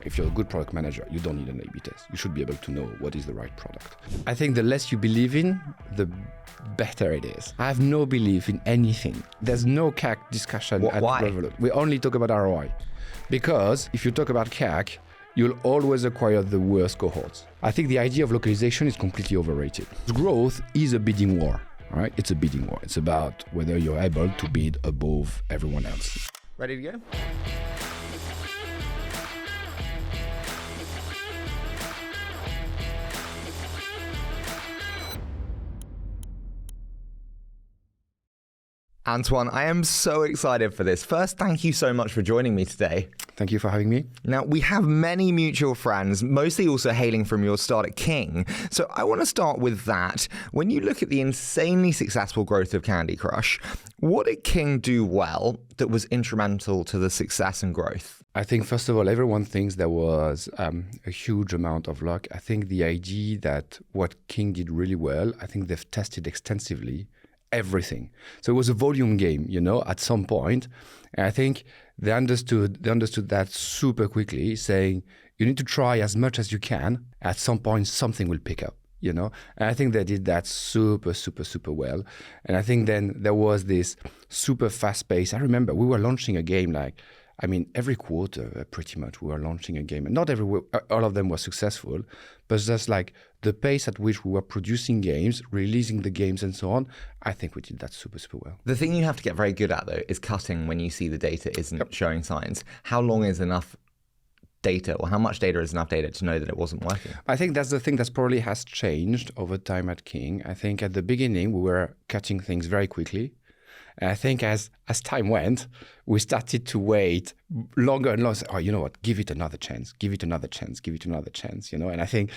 If you're a good product manager, you don't need an A/B test. You should be able to know what is the right product. I think the less you believe in, the better it is. I have no belief in anything. There's no CAC discussion at Revolut. We only talk about ROI. Because if you talk about CAC, you'll always acquire the worst cohorts. I think the idea of localization is completely overrated. Growth is a bidding war, all right? It's a bidding war. It's about whether you're able to bid above everyone else. Ready to go? Antoine, I am so excited for this. First, thank you so much for joining me today. Thank you for having me. Now, we have many mutual friends, mostly also hailing from your start at King. So I want to start with that. When you look at the insanely successful growth of Candy Crush, what did King do well that was instrumental to the success and growth? I think, first of all, everyone thinks there was a huge amount of luck. I think the idea that what King did really well, I think they've tested extensively everything. So it was a volume game, at some point. And I think they understood that super quickly, saying you need to try as much as you can. At some point, something will pick up, And I think they did that super, super, super well. And I think then there was this super fast pace. I remember we were launching a game every quarter, pretty much, we were launching a game. And not all of them were successful, but just like the pace at which we were producing games, releasing the games and so on, I think we did that super, super well. The thing you have to get very good at, though, is cutting when you see the data isn't showing signs. How long is enough data, or how much data is enough data to know that it wasn't working? I think that's the thing that probably has changed over time at King. I think at the beginning, we were cutting things very quickly. And I think as time went, we started to wait longer and longer. Oh, you know what? Give it another chance. Give it another chance. Give it another chance. And I think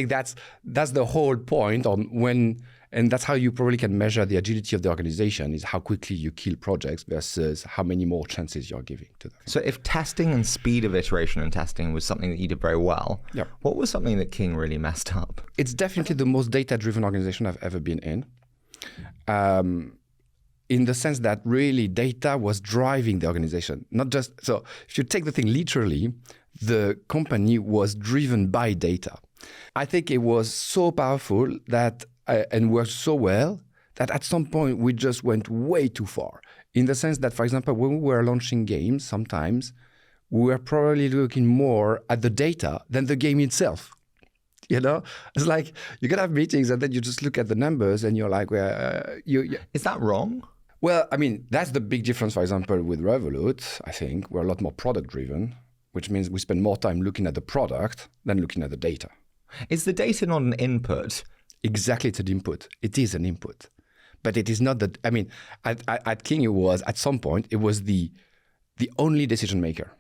that's the whole point on when, and that's how you probably can measure the agility of the organization, is how quickly you kill projects versus how many more chances you're giving to them. So if testing and speed of iteration and testing was something that you did very well, what was something that King really messed up? It's definitely the most data-driven organization I've ever been in. In the sense that really data was driving the organization. Not just, so if you take the thing literally, the company was driven by data. I think it was so powerful that and worked so well that at some point we just went way too far. In the sense that, for example, when we were launching games, sometimes we were probably looking more at the data than the game itself. It's like you can have meetings and then you just look at the numbers and you're like, Is that wrong? Well, that's the big difference, for example, with Revolut. I think we're a lot more product-driven, which means we spend more time looking at the product than looking at the data. Is the data not an input? Exactly, it's an input. It is an input. But it is not that, at King, at some point, it was the only decision maker.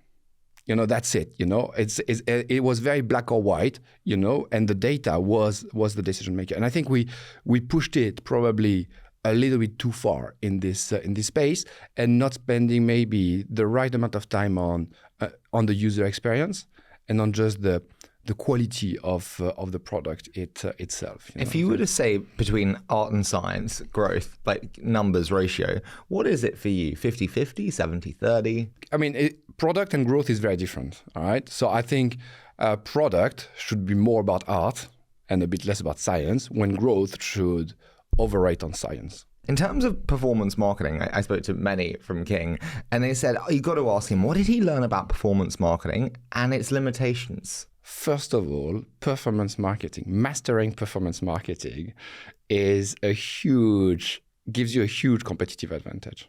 That's it, it was very black or white, and the data was the decision maker. And I think we pushed it probably a little bit too far in this space, and not spending maybe the right amount of time on the user experience and on just the quality of the product itself. If you were to say between art and science growth, like numbers ratio, what is it for you? 50-50, 70-30? Product and growth is very different. All right. So I think product should be more about art and a bit less about science, when growth should overrate on science. In terms of performance marketing, I spoke to many from King, and they said, you got to ask him, what did he learn about performance marketing and its limitations? First of all, performance marketing, mastering performance marketing gives you a huge competitive advantage.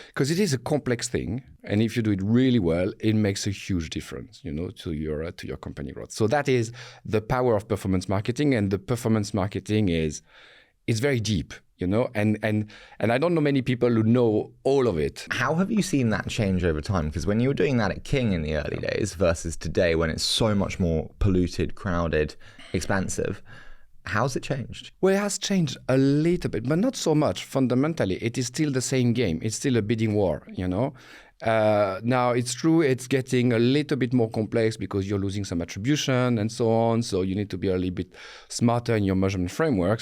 Because it is a complex thing, and if you do it really well, it makes a huge difference, to your company growth. So that is the power of performance marketing, and the performance marketing is very deep, and I don't know many people who know all of it. How have you seen that change over time? Because when you were doing that at King in the early days versus today, when it's so much more polluted, crowded, expensive, how's it changed? Well, it has changed a little bit, but not so much. Fundamentally, it is still the same game. It's still a bidding war, Now, it's true, it's getting a little bit more complex because you're losing some attribution and so on. So you need to be a little bit smarter in your measurement framework.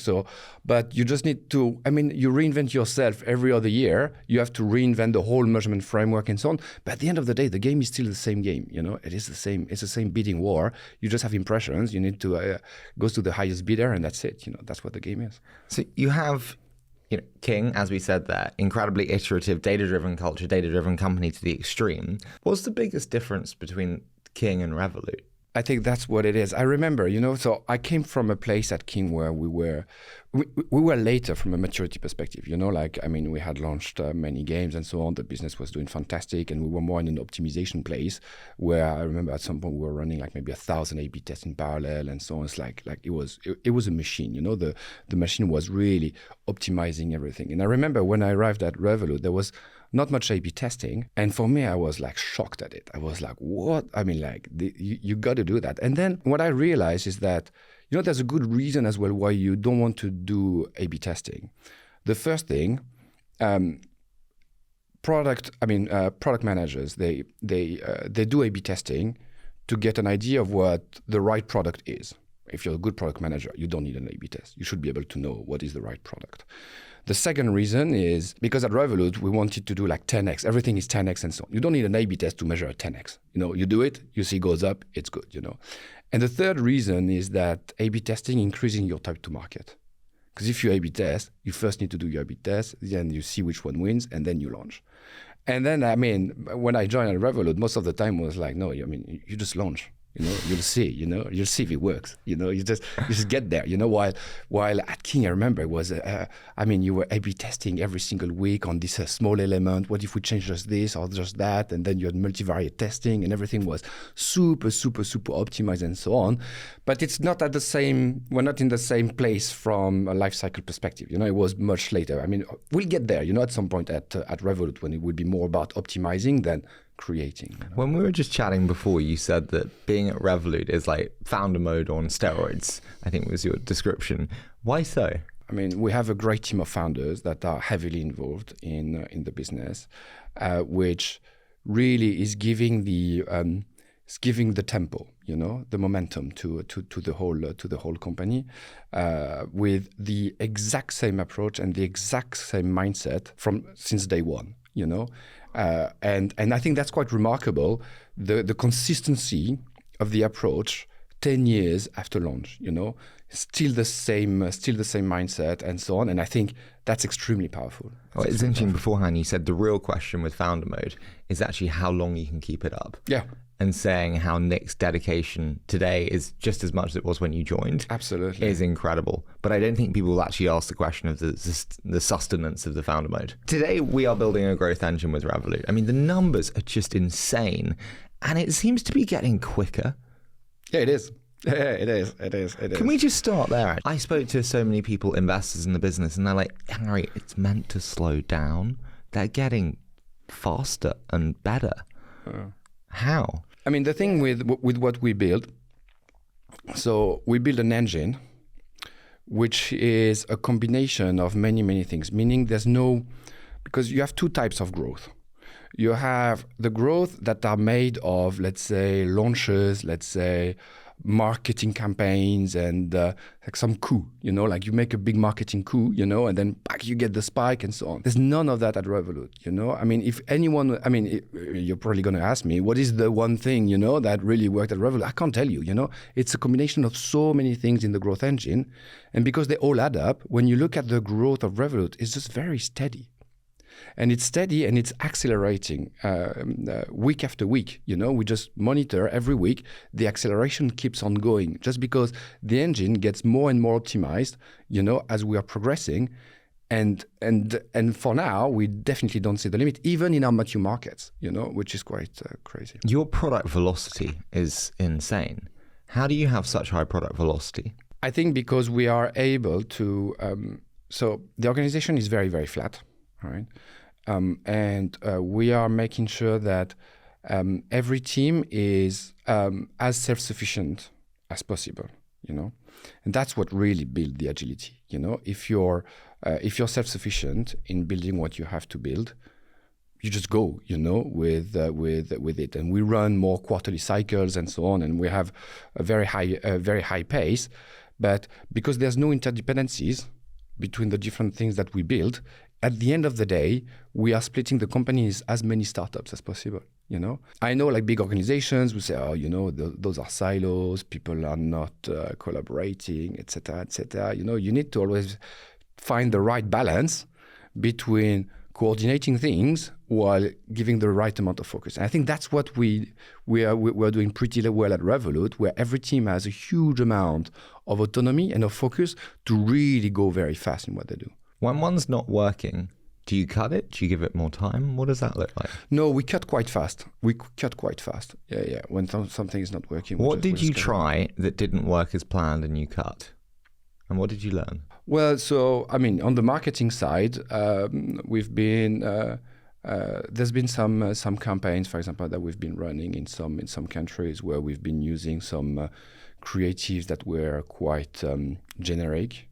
But you just need to, you reinvent yourself every other year. You have to reinvent the whole measurement framework and so on. But at the end of the day, the game is still the same game. It is the same. It's the same bidding war. You just have impressions. You need to go to the highest bidder, and that's it. That's what the game is. So you have King, as we said there, incredibly iterative, data-driven culture, data-driven company to the extreme. What's the biggest difference between King and Revolut? I think that's what it is. I remember, so I came from a place at King where we were later from a maturity perspective, we had launched many games and so on. The business was doing fantastic, and we were more in an optimization place where I remember at some point we were running like maybe 1,000 A/B tests in parallel and so on. It's like it was a machine, the machine was really optimizing everything. And I remember when I arrived at Revolut, there was not much A/B testing. And for me, I was like shocked at it. I was like, what? You got to do that. And then what I realized is that, there's a good reason as well why you don't want to do A/B testing. The first thing, product managers, they do A/B testing to get an idea of what the right product is. If you're a good product manager, you don't need an A/B test. You should be able to know what is the right product. The second reason is because at Revolut, we wanted to do like 10x. Everything is 10x and so on. You don't need an A/B test to measure a 10x. You do it, you see it goes up, it's good, And the third reason is that A/B testing increasing your time to market. Because if you A/B test, you first need to do your A/B test, then you see which one wins, and then you launch. And then, when I joined at Revolut, most of the time was like, no, you just launch. You'll see, you'll see if it works. You just get there. While at King, I remember it was, you were A/B testing every single week on this small element. What if we change just this or just that? And then you had multivariate testing, and everything was super, super, super optimized and so on. But it's not we're not in the same place from a life cycle perspective. It was much later. We'll get there, at some point at Revolut when it will be more about optimizing than creating. When we were just chatting before, you said that being at Revolut is like founder mode on steroids, I think was your description. Why so? We have a great team of founders that are heavily involved in the business, which really is giving the tempo, the momentum to the whole company, with the exact same approach and the exact same mindset since day one. And I think that's quite remarkable, the consistency of the approach 10 years after launch, still the same mindset and so on. And I think that's extremely powerful. Well, it's interesting beforehand, you said the real question with founder mode is actually how long you can keep it up. Yeah. And saying how Nick's dedication today is just as much as it was when you joined. Absolutely. Is incredible. But I don't think people will actually ask the question of the sustenance of the founder mode. Today, we are building a growth engine with Revolut. The numbers are just insane. And it seems to be getting quicker. Yeah, it is. Yeah, it is. Can we just start there? I spoke to so many people, investors in the business, and they're like, Harry, it's meant to slow down. They're getting faster and better. How? The thing with what we build, so we build an engine which is a combination of many, many things, meaning because you have two types of growth. You have the growth that are made of, let's say, launches, let's say, marketing campaigns and like some coup, like you make a big marketing coup, and then back you get the spike and so on. There's none of that at Revolut, if anyone, you're probably going to ask me, what is the one thing, that really worked at Revolut? I can't tell you, it's a combination of so many things in the growth engine. And because they all add up, when you look at the growth of Revolut, it's just very steady. And it's steady and it's accelerating week after week. We just monitor every week. The acceleration keeps on going just because the engine gets more and more optimized, as we are progressing. And for now, we definitely don't see the limit, even in our mature markets, which is quite crazy. Your product velocity is insane. How do you have such high product velocity? I think because we are able to, so the organization is very, very flat. Right, and we are making sure that every team is as self-sufficient as possible. And that's what really builds the agility. If you're self-sufficient in building what you have to build, you just go, with it. And we run more quarterly cycles and so on, and we have a very high pace. But because there's no interdependencies between the different things that we build, at the end of the day, we are splitting the companies as many startups as possible. I know like big organizations will say, those are silos, people are not collaborating, etc., etc. You need to always find the right balance between coordinating things while giving the right amount of focus. And I think that's what we're doing pretty well at Revolut, where every team has a huge amount of autonomy and of focus to really go very fast in what they do. When one's not working, do you cut it? Do you give it more time? What does that look like? No, we cut quite fast. Yeah. When something is not working. What did you try that didn't work as planned and you cut? And what did you learn? Well, so, on the marketing side, we've been, there's been some campaigns, for example, that we've been running in some countries where we've been using some creatives that were quite generic.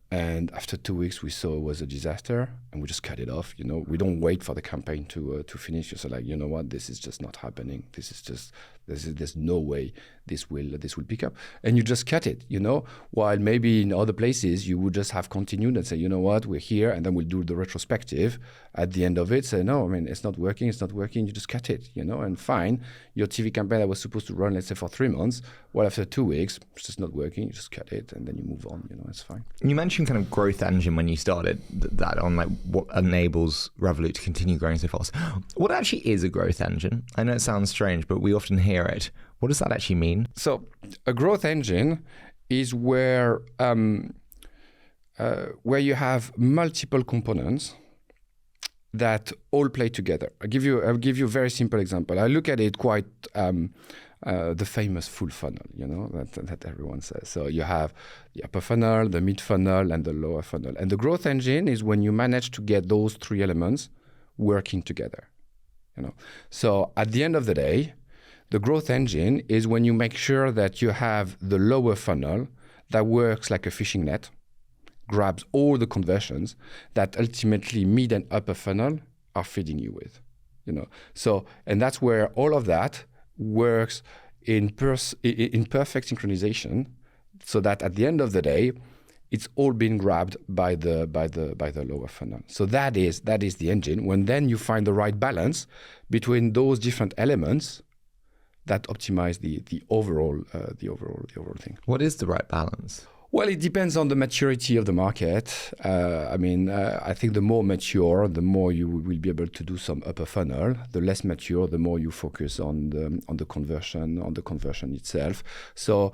And after 2 weeks, we saw it was a disaster, and we just cut it off. We don't wait for the campaign to finish. So like, you know what, this is just not happening. There's no way this will pick up, and you just cut it. While maybe in other places you would just have continued and say, you know what, we're here, and then we'll do the retrospective at the end of it. Say, no, it's not working. You just cut it. And fine, your TV campaign that was supposed to run, let's say, for 3 months. Well, after 2 weeks, it's just not working. You just cut it, and then you move on. It's fine. You mentioned kind of growth engine when you started that on like what enables Revolut to continue growing so fast. What actually is a growth engine? I know it sounds strange, but we often hear it. What does that actually mean? So a growth engine is where you have multiple components that all play together. I'll give you a very simple example. I look at it quite the famous full funnel, that everyone says. So you have the upper funnel, the mid funnel, and the lower funnel. And the growth engine is when you manage to get those three elements working together. So at the end of the day, the growth engine is when you make sure that you have the lower funnel that works like a fishing net, grabs all the conversions that ultimately mid and upper funnel are feeding you with. So, and that's where all of that works in perfect synchronization, so that at the end of the day, it's all being grabbed by the lower funnel. So that is the engine. When then you find the right balance between those different elements that optimize the overall thing. What is the right balance? Well, it depends on the maturity of the market. I think the more mature, the more you will be able to do some upper funnel. The less mature, the more you focus on the conversion itself. So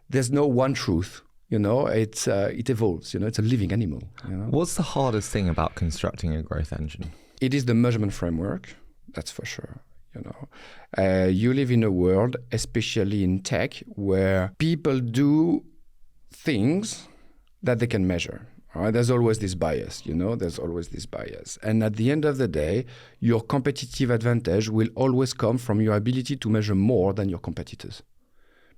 there's no one truth. It evolves. It's a living animal. What's the hardest thing about constructing a growth engine? It is the measurement framework. That's for sure. You live in a world, especially in tech, where people do things that they can measure. All right? There's always this bias, And at the end of the day, your competitive advantage will always come from your ability to measure more than your competitors.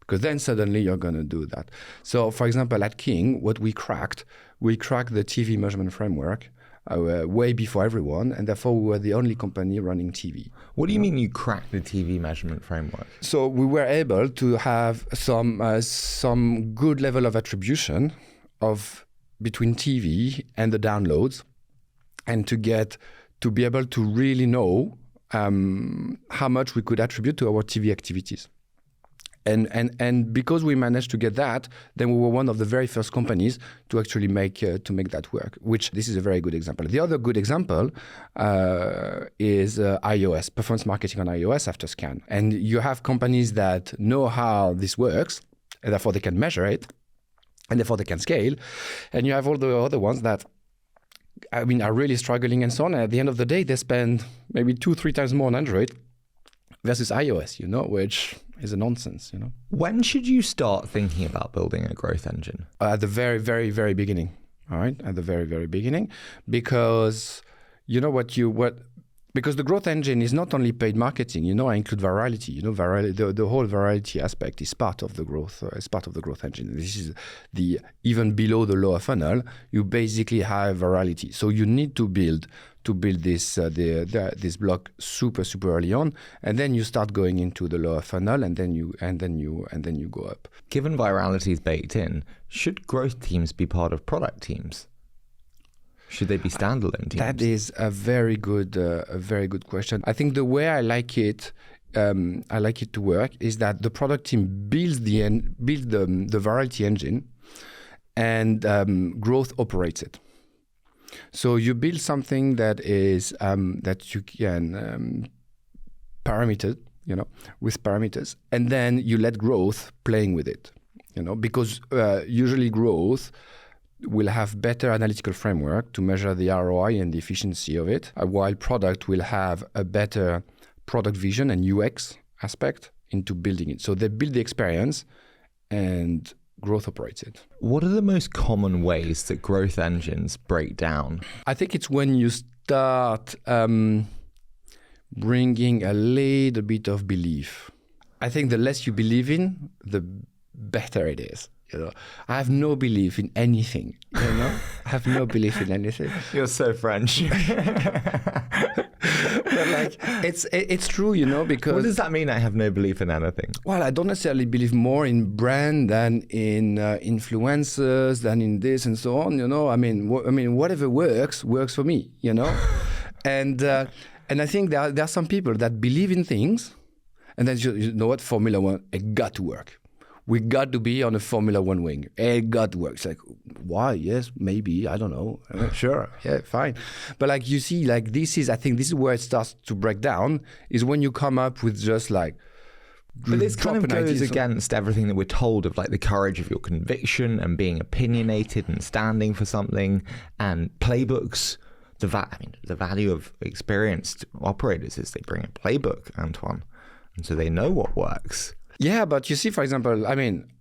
Because then suddenly you're going to do that. So, for example, at King, what we cracked the TV measurement framework way before everyone, and therefore we were the only company running TV. What do you mean you cracked the TV measurement framework? So we were able to have some good level of attribution between TV and the downloads, and to be able to really know how much we could attribute to our TV activities. And because we managed to get that, then we were one of the very first companies to actually make that work. Which this is a very good example. The other good example is iOS, performance marketing on iOS after scan. And you have companies that know how this works, and therefore they can measure it, and therefore they can scale. And you have all the other ones that are really struggling and so on. And at the end of the day, they spend maybe 2-3 times more on Android versus iOS, which is a nonsense, When should you start thinking about building a growth engine? At the very, very, very beginning, all right? At the very, very beginning, because because the growth engine is not only paid marketing, I include virality, the whole virality aspect is part of the growth, engine. This is even below the lower funnel, you basically have virality. So you need to build to build this this block super early on, and then you start going into the lower funnel, and then you go up. Given virality is baked in, should growth teams be part of product teams? Should they be standalone teams? That is a very good question. I think the way I like it to work is that the product team builds the virality engine, and growth operates it. So you build something that is that you can parameter, with parameters, and then you let growth playing with it, because usually growth will have better analytical framework to measure the ROI and the efficiency of it, while product will have a better product vision and UX aspect into building it. So they build the experience and growth operates it. What are the most common ways that growth engines break down? I think it's when you start bringing a little bit of belief. I think the less you believe in, the better it is. I have no belief in anything. I have no belief in anything. You're so French. But it's true, because... What does that mean, I have no belief in anything? Well, I don't necessarily believe more in brand than in influencers, than in this and so on, I mean, whatever works for me, And I think there are some people that believe in things, and then you know what, Formula One, it got to work. We got to be on a Formula One wing. It got to work. It's like, why? Yes, maybe. I don't know. Sure. Yeah, fine. But you see, I think this is where it starts to break down, is when you come up with just But this kind of goes against everything that we're told of the courage of your conviction and being opinionated and standing for something, and playbooks. The value of experienced operators is they bring a playbook, Antoine, and so they know what works. Yeah, but you see, for example,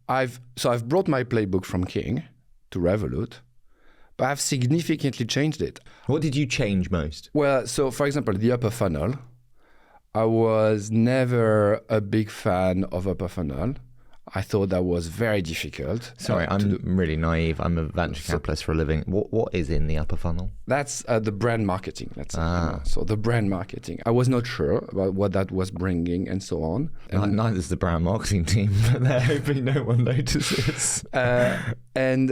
I've brought my playbook from King to Revolut, but I've significantly changed it. What did you change most? Well, so for example, the upper funnel, I was never a big fan of upper funnel. I thought that was very difficult. Sorry, I'm really naive. I'm a venture capitalist for a living. What is in the upper funnel? That's the brand marketing, let's say. So the brand marketing. I was not sure about what that was bringing and so on. Neither is the brand marketing team, but they're hoping no one notices. And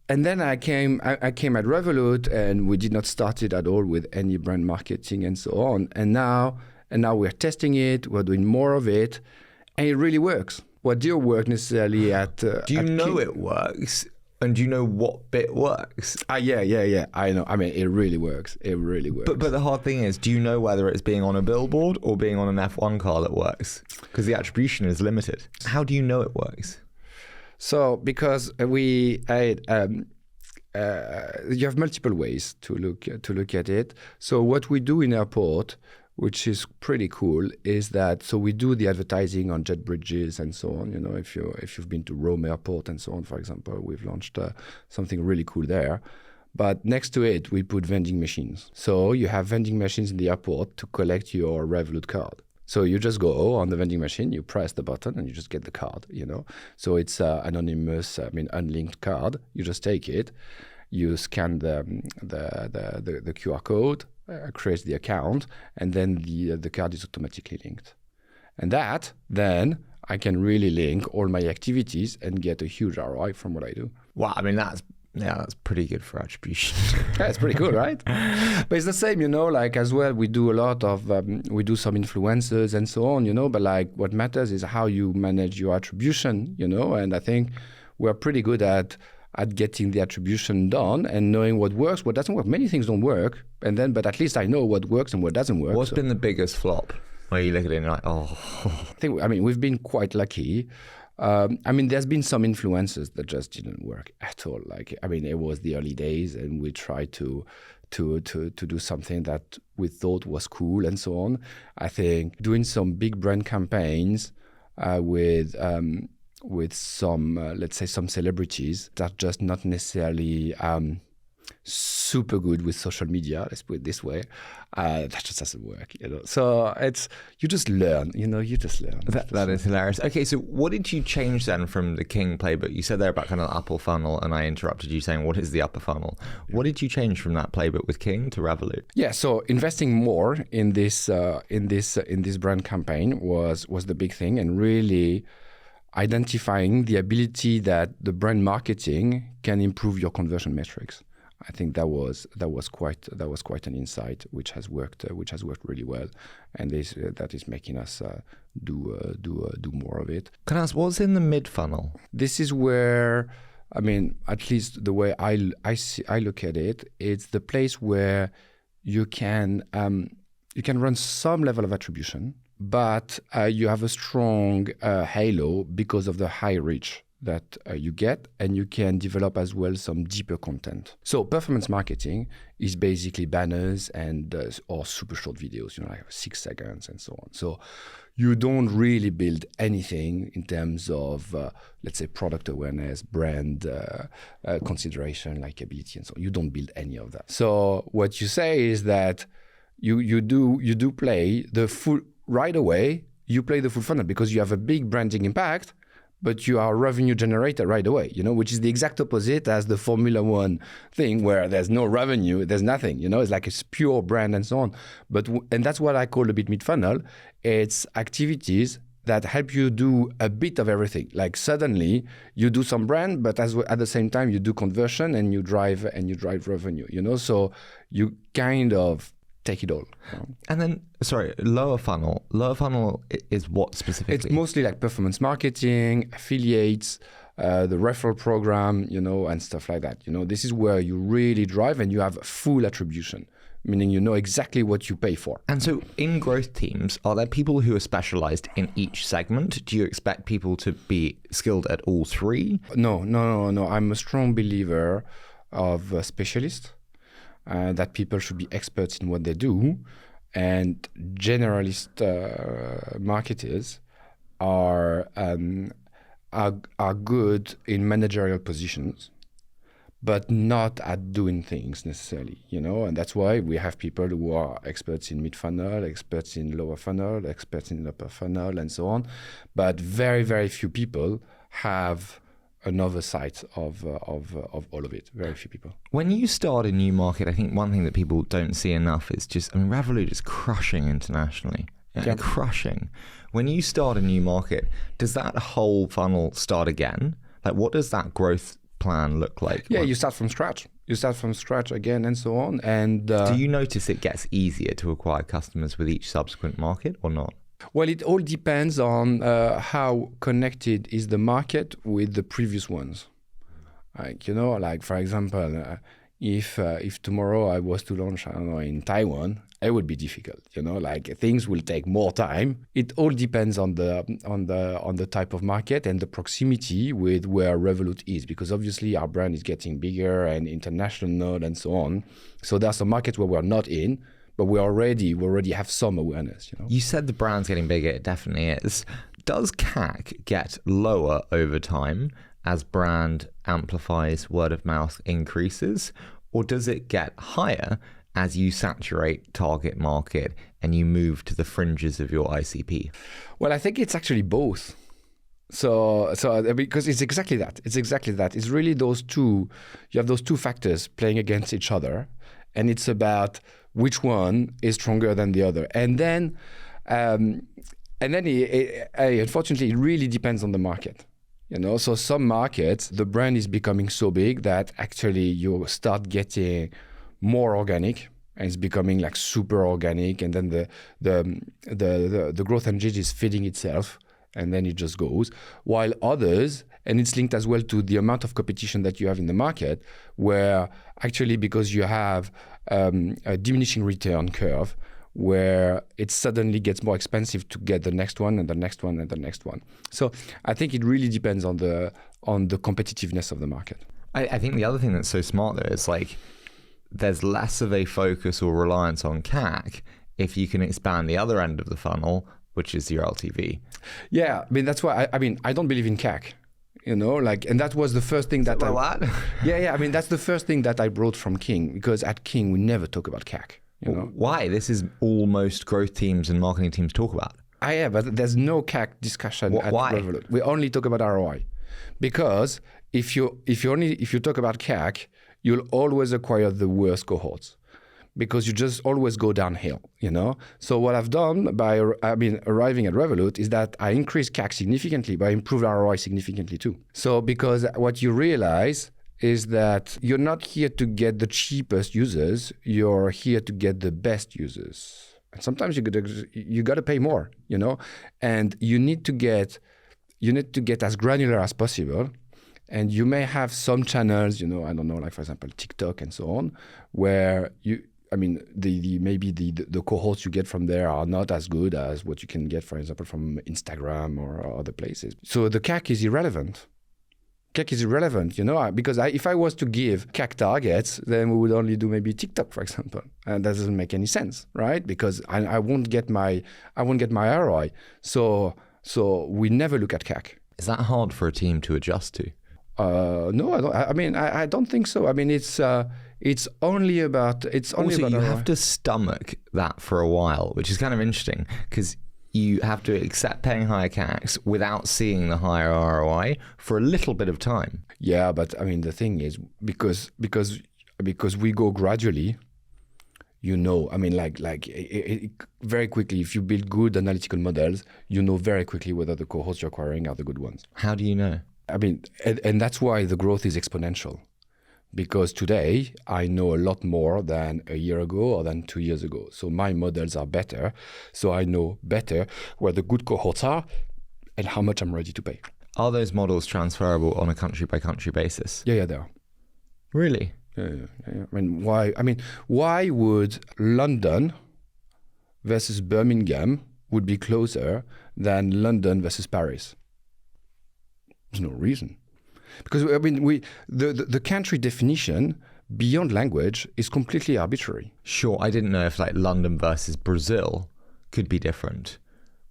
then I came at Revolut, and we did not start it at all with any brand marketing and so on. And now we're testing it. We're doing more of it. And it really works. What didn't work necessarily at... Do you know it works? And do you know what bit works? Yeah. I know. It really works. It really works. But the hard thing is, do you know whether it's being on a billboard or being on an F1 car that works? Because the attribution is limited. How do you know it works? So, because you have multiple ways to look at it. So what we do in airport, which is pretty cool, is that we do the advertising on jet bridges and so on. If you've been to Rome Airport and so on, for example, we've launched something really cool there. But next to it, we put vending machines. So you have vending machines in the airport to collect your Revolut card. So you just go on the vending machine, you press the button, and you just get the card. So it's anonymous, unlinked card. You just take it, you scan the QR code. Creates the account, and then the card is automatically linked. And then I can really link all my activities and get a huge ROI from what I do. Wow, that's pretty good for attribution. Yeah, it's pretty cool, right? But it's the same, as well, we do a lot of, we do some influencers and so on, but what matters is how you manage your attribution, and I think we're pretty good at getting the attribution done and knowing what works, what doesn't work. Many things don't work, but at least I know what works and what doesn't work. What's been the biggest flop? Where you look at it and you're like, oh. We've been quite lucky. There's been some influencers that just didn't work at all. It was the early days, and we tried to do something that we thought was cool and so on. I think doing some big brand campaigns with some, let's say, some celebrities that just not necessarily super good with social media. Let's put it this way. That just doesn't work, So you just learn. You just learn. That is hilarious. Okay, so what did you change then from the King playbook? You said there about kind of the upper funnel, and I interrupted you saying, "What is the upper funnel?" What did you change from that playbook with King to Revolut? Yeah, so investing more in this brand campaign was the big thing, and really identifying the ability that the brand marketing can improve your conversion metrics. I think that was quite an insight, which has worked really well, and that is making us do more of it. Can I ask, what's in the mid funnel? This is where, at least the way I look at it, it's the place where you can run some level of attribution, but you have a strong halo because of the high reach that you get, and you can develop as well some deeper content. So performance marketing is basically banners and or super short videos, like 6 seconds and so on. So you don't really build anything in terms of, let's say, product awareness, brand consideration, likability, and so on. You don't build any of that. So what you say is that you do play the full right away. You play the full funnel because you have a big branding impact, but you are a revenue generator right away, which is the exact opposite as the Formula One thing where there's no revenue, there's nothing, it's like it's pure brand and so on. And that's what I call a bit mid-funnel. It's activities that help you do a bit of everything. Like suddenly you do some brand, but at the same time you do conversion and you drive revenue, so you kind of take it all. And then, sorry, lower funnel. Lower funnel is what specifically? It's mostly like performance marketing, affiliates, the referral program, and stuff like that. This is where you really drive and you have full attribution, meaning you know exactly what you pay for. And so in growth teams, are there people who are specialized in each segment? Do you expect people to be skilled at all three? No. I'm a strong believer of specialists. That people should be experts in what they do, and generalist marketers are good in managerial positions, but not at doing things necessarily, and that's why we have people who are experts in mid-funnel, experts in lower funnel, experts in upper funnel, and so on, but very, very few people have an oversight of all of it. Very few people. When you start a new market, I think one thing that people don't see enough is just, Revolut is crushing internationally. Yeah. Crushing. When you start a new market, does that whole funnel start again? Like, what does that growth plan look like? Yeah, you start from scratch. You start from scratch again and so on. And do you notice it gets easier to acquire customers with each subsequent market or not? Well, it all depends on how connected is the market with the previous ones. Like for example, if tomorrow I was to launch, in Taiwan, it would be difficult. Like things will take more time. It all depends on the type of market and the proximity with where Revolut is, because obviously our brand is getting bigger and international and so on. So there are some markets where we're not in, but we already have some awareness. You said the brand's getting bigger. It definitely is. Does CAC get lower over time as brand amplifies, word of mouth increases, or does it get higher as you saturate target market and you move to the fringes of your ICP? Well, I think it's actually both. So because it's exactly that. It's really those two. You have those two factors playing against each other, and it's about which one is stronger than the other. And then unfortunately, it really depends on the market. So some markets, the brand is becoming so big that actually you start getting more organic, and it's becoming like super organic. And then the growth engine is feeding itself, and then it just goes. While others, and it's linked as well to the amount of competition that you have in the market, where actually because you have a diminishing return curve, where it suddenly gets more expensive to get the next one and the next one and the next one. So I think it really depends on the competitiveness of the market. I think the other thing that's so smart though is like there's less of a focus or reliance on CAC if you can expand the other end of the funnel, which is your LTV. Yeah, that's why I don't believe in CAC. you know, like, and that was the first thing that what? Yeah. I mean, that's the first thing that I brought from King, because at King we never talk about CAC. You know? Why? This is all most growth teams and marketing teams talk about. Yeah, but there's no CAC discussion at Why? Revolut. We only talk about ROI, because if you talk about CAC, you'll always acquire the worst cohorts, because you just always go downhill, you know? So what I've done by arriving at Revolut is that I increased CAC significantly, but I improved ROI significantly too. So because what you realize is that you're not here to get the cheapest users, you're here to get the best users. And sometimes you got to pay more, you know? And you need to get as granular as possible. And you may have some channels, you know, I don't know, like for example, TikTok and so on, where maybe the cohorts you get from there are not as good as what you can get, for example, from Instagram or other places. So the CAC is irrelevant. CAC is irrelevant, you know, because if I was to give CAC targets, then we would only do maybe TikTok, for example, and that doesn't make any sense, right? Because I won't get my ROI. So we never look at CAC. Is that hard for a team to adjust to? No, I don't. I don't think so. I mean, it's only about Also, you ROI. have to stomach that for a while, which is kind of interesting because you have to accept paying higher CACs without seeing the higher ROI for a little bit of time. Yeah, but I mean, the thing is, because we go gradually, you know, I mean, very quickly, if you build good analytical models, you know very quickly whether the cohorts you're acquiring are the good ones. How do you know? I mean, and that's why the growth is exponential. Because today, I know a lot more than a year ago or than 2 years ago. So my models are better. So I know better where the good cohorts are and how much I'm ready to pay. Are those models transferable on a country-by-country basis? Yeah, they are. Really? Yeah. I mean, why would London versus Birmingham would be closer than London versus Paris? There's no reason. Because I mean, the country definition beyond language is completely arbitrary. Sure, I didn't know if like London versus Brazil could be different.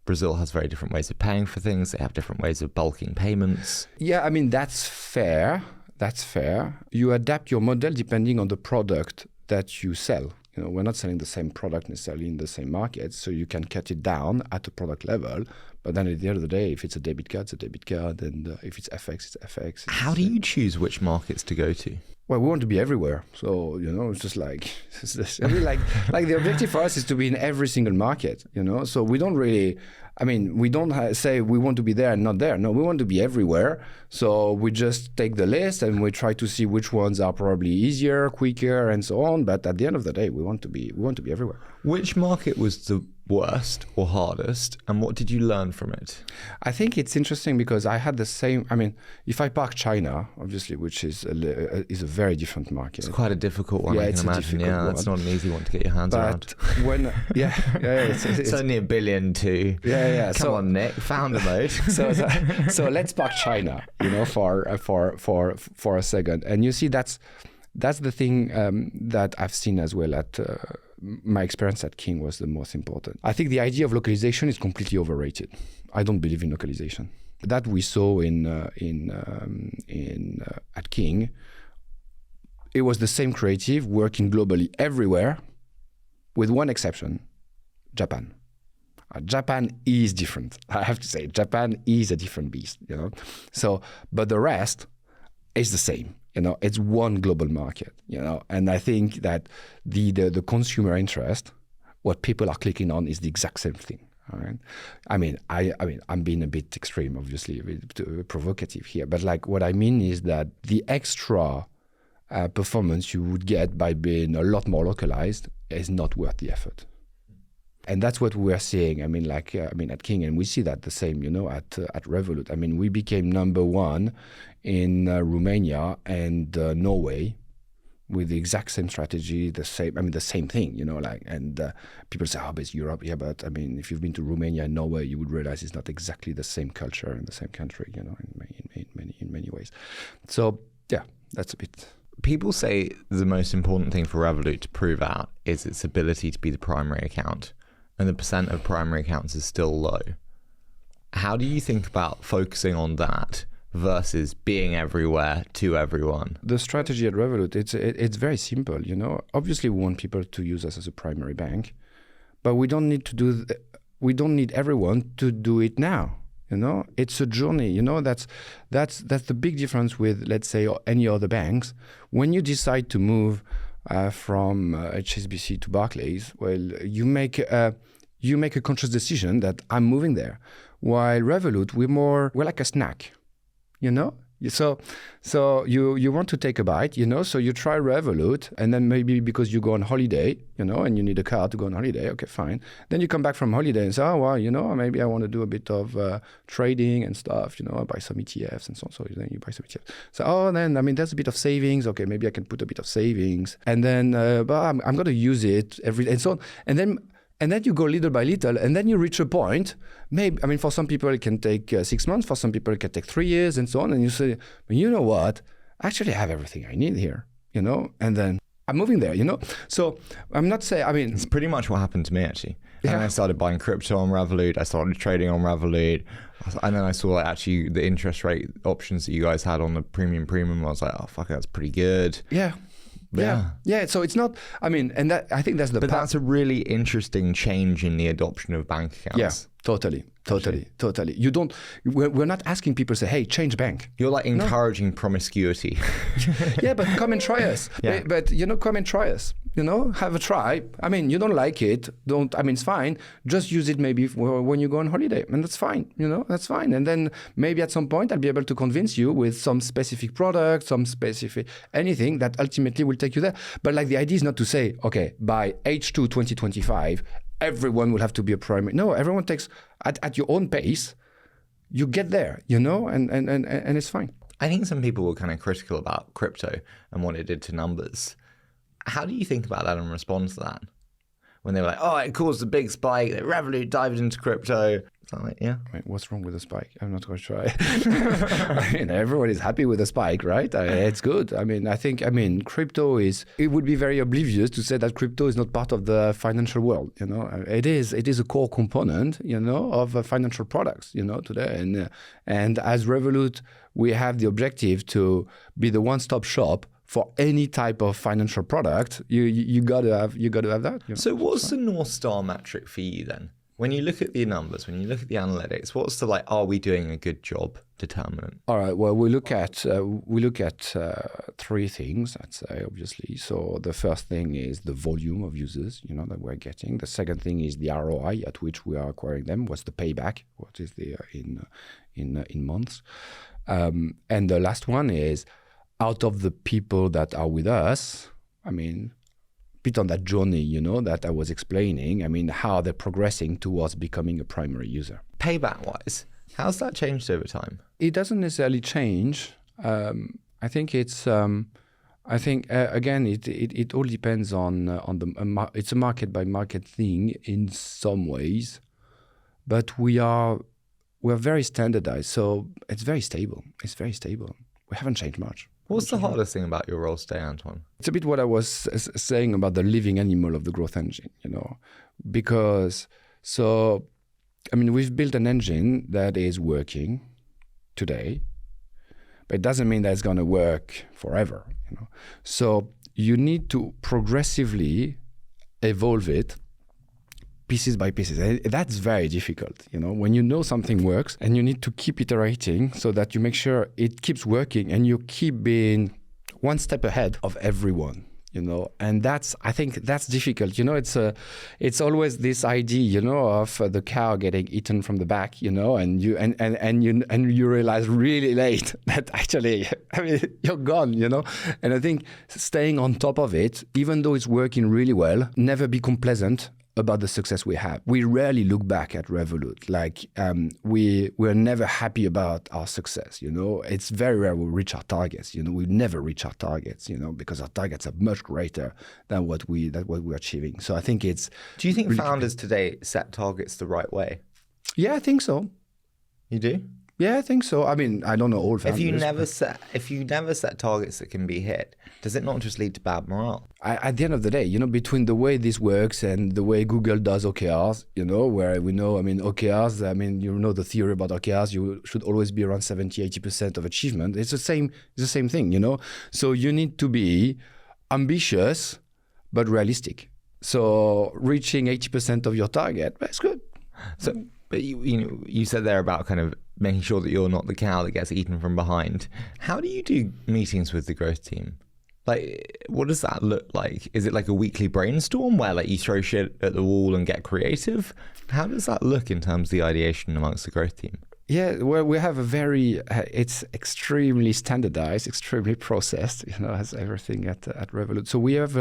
Brazil has very different ways of paying for things. They have different ways of bulking payments. Yeah, I mean, that's fair. That's fair. You adapt your model depending on the product that you sell. You know, we're not selling the same product necessarily in the same market, so you can cut it down at a product level. But then at the end of the day, if it's a debit card, it's a debit card, and if it's FX, it's FX. How do you choose which markets to go to? Well, we want to be everywhere. So, you know, it's just like, like the objective for us is to be in every single market, you know? So we don't really, we don't say we want to be there and not there. No, we want to be everywhere. So we just take the list and we try to see which ones are probably easier, quicker, and so on. But at the end of the day, we want to be everywhere. Which market was the worst or hardest, and what did you learn from it? I think it's interesting because I had the same. I mean, if I park China, obviously, which is a very different market. It's quite a difficult one. Yeah, I can imagine. Yeah, that's not an easy one to get your hands around. But when, it's only $1 billion too. Yeah. Come on, Nick, founder mode. So let's park China, you know, for a second, and you see that's the thing that I've seen as well at. My experience at King was the most important. I think the idea of localization is completely overrated. I don't believe in localization. That we saw at King, it was the same creative working globally everywhere, with one exception, Japan. Japan is different. I have to say, Japan is a different beast, you know. So, but the rest is the same. You know, it's one global market, you know, and I think that the consumer interest, what people are clicking on is the exact same thing. All right. I mean, I'm being a bit extreme, obviously, a bit provocative here, but like what I mean is that the extra performance you would get by being a lot more localized is not worth the effort. And that's what we are seeing. At King, and we see that the same, you know, at Revolut. I mean, we became number one in Romania and Norway with the exact same strategy, the same thing, you know, like, and people say, but it's Europe. Yeah, but I mean, if you've been to Romania and Norway, you would realize it's not exactly the same culture in the same country, you know, in many ways. So yeah, that's a bit. People say the most important thing for Revolut to prove out is its ability to be the primary account, and the percent of primary accounts is still low. How do you think about focusing on that versus being everywhere to everyone? The strategy at Revolut, it's very simple. Obviously we want people to use us as a primary bank, but we don't need everyone to do it now. It's a journey. That's the big difference with, let's say, any other banks. When you decide to move from HSBC to Barclays, well, you make a conscious decision that I'm moving there. While Revolut, we're like a snack. So you want to take a bite, so you try Revolut, and then maybe because you go on holiday, and you need a car to go on holiday, okay, fine. Then you come back from holiday and say, oh, well, maybe I want to do a bit of trading and stuff, I buy some ETFs and so on. So then you buy some ETFs. So, there's a bit of savings. Okay, maybe I can put a bit of savings. And then, but I'm going to use it every day and so on. And then you go little by little, and then you reach a point. Maybe, for some people it can take 6 months, for some people it can take 3 years, and so on. And you say, well, you know what? Actually, I have everything I need here, and then I'm moving there, So I'm not saying, it's pretty much what happened to me, actually. Yeah. And I started buying crypto on Revolut. I started trading on Revolut. And then I saw actually the interest rate options that you guys had on the premium. I was like, oh, fuck, that's pretty good. Yeah. Yeah. So it's not, and that, I think that's the But that's a really interesting change in the adoption of bank accounts. Yeah, totally. We're not asking people to say, hey, change bank. You're like encouraging promiscuity. Yeah, but come and try us. Yeah. But come and try us. Have a try. You don't like it. It's fine. Just use it maybe when you go on holiday. And that's fine. That's fine. And then maybe at some point I'll be able to convince you with some specific product, some specific anything that ultimately will take you there. But the idea is not to say, okay, by H2 2025, everyone will have to be a primary. No, everyone takes at your own pace. You get there, and it's fine. I think some people were kind of critical about crypto and what it did to numbers. How do you think about that and respond to that? When they were like, oh, it caused a big spike, Revolut dived into crypto. So I'm like, yeah. What's wrong with the spike? I'm not quite sure. Everyone is happy with the spike, right? It's good. I think crypto it would be very oblivious to say that crypto is not part of the financial world. It is a core component, of financial products, today. And as Revolut, we have the objective to be the one-stop shop for any type of financial product. You gotta have that. So what's the North Star metric for you then? When you look at the numbers, when you look at the analytics, what's the are we doing a good job determinant? All right. Well, we look at three things, I'd say, obviously. So the first thing is the volume of users, that we're getting. The second thing is the ROI at which we are acquiring them. What's the payback? What is the in months? And the last one is, out of the people that are with us, bit on that journey, that I was explaining, how they're progressing towards becoming a primary user. Payback-wise, how's that changed over time? It doesn't necessarily change. I think it's, again, it all depends on it's a market-by-market thing in some ways, but we're very standardized, so it's very stable. We haven't changed much. What's the hardest thing about your role today, Antoine? It's a bit what I was saying about the living animal of the growth engine, because we've built an engine that is working today, but it doesn't mean that it's going to work forever, So you need to progressively evolve it pieces by pieces. That's very difficult, when you know something works and you need to keep iterating so that you make sure it keeps working and you keep being one step ahead of everyone, and I think that's difficult. It's always this idea, of the cow getting eaten from the back, and you realize really late that actually, you're gone, and I think staying on top of it, even though it's working really well, never be complacent about the success we have. We rarely look back at Revolut. We're never happy about our success, It's very rare we reach our targets, We never reach our targets, because our targets are much greater than what we're achieving. So I think it's... Do you think really founders today set targets the right way? Yeah, I think so. You do? Yeah, I think so. I mean, I don't know all founders. If you never set targets that can be hit, does it not just lead to bad morale? At the end of the day, between the way this works and the way Google does OKRs, where we know, OKRs, the theory about OKRs, you should always be around 70, 80% of achievement. It's the same thing, So you need to be ambitious, but realistic. So reaching 80% of your target, that's good. So, but you said there about kind of making sure that you're not the cow that gets eaten from behind. How do you do meetings with the growth team? Like, what does that look like? Is it like a weekly brainstorm where like you throw shit at the wall and get creative? How does that look in terms of the ideation amongst the growth team? Yeah, well, we have it's extremely standardized, extremely processed, as everything at Revolut. So we have,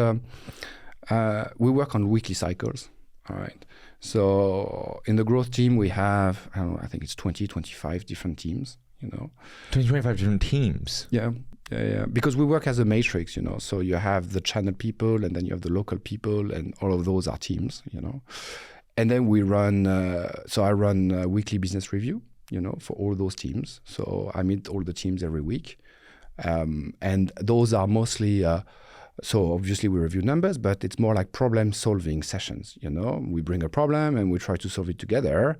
we work on weekly cycles, all right? So in the growth team, we have, I think it's 20, 25 different teams, 20, 25 different teams? Yeah. Because we work as a matrix, So you have the channel people, and then you have the local people, and all of those are teams, And then we run, I run a weekly business review, for all those teams. So I meet all the teams every week. And those are mostly, so obviously we review numbers, but it's more like problem solving sessions, We bring a problem and we try to solve it together.